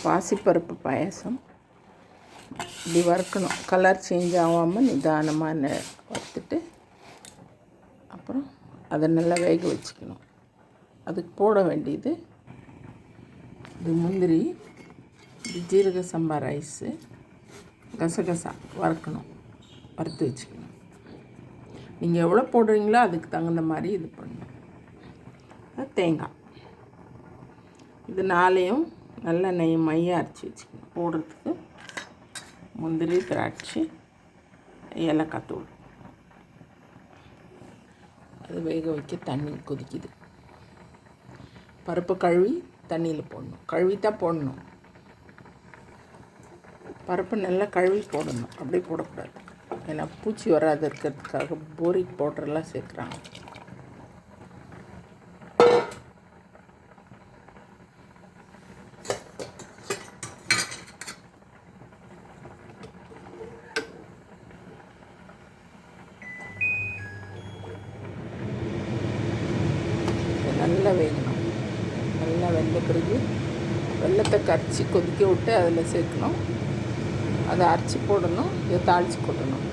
பாசிப்பருப்பு பாயாசம் இப்படி வறுக்கணும். கலர் சேஞ்ச் ஆகாமல் நிதானமாக வறுத்துட்டு அப்புறம் அதை நல்லா வேக வச்சுக்கணும். அதுக்கு போட வேண்டியது இது முந்திரி, இது ஜீரக சம்பா ரைஸு, கசகசா வறுக்கணும், வறுத்து வச்சுக்கணும். நீங்கள் எவ்வளோ போடுறீங்களோ அதுக்கு தகுந்த மாதிரி இது பண்ணணும். தேங்காய் இது 4ஐயும் நல்லா மையாக அரைச்சி வச்சுக்கணும். போடுறதுக்கு முந்திரி, திராட்சை, ஏலக்காய் தூள். அது வேக வைக்க தண்ணி கொதிக்குது. பருப்பு கழுவி தண்ணியில் போடணும். கழுவி தான் போடணும். பருப்பு நல்லா கழுவி போடணும். அப்படியே போடக்கூடாது. ஏன்னா பூச்சி வராது இருக்கிறதுக்காக போரிக் பவுடர்லாம் சேர்க்குறாங்க. நல்லா வேகணும். நல்லா வெந்த பிறகு வெல்லத்தை கரைச்சி கொதிக்க விட்டு அதில் சேர்க்கணும். அதை அரைச்சி போடணும். இதை தாளித்து கொட்டணும்.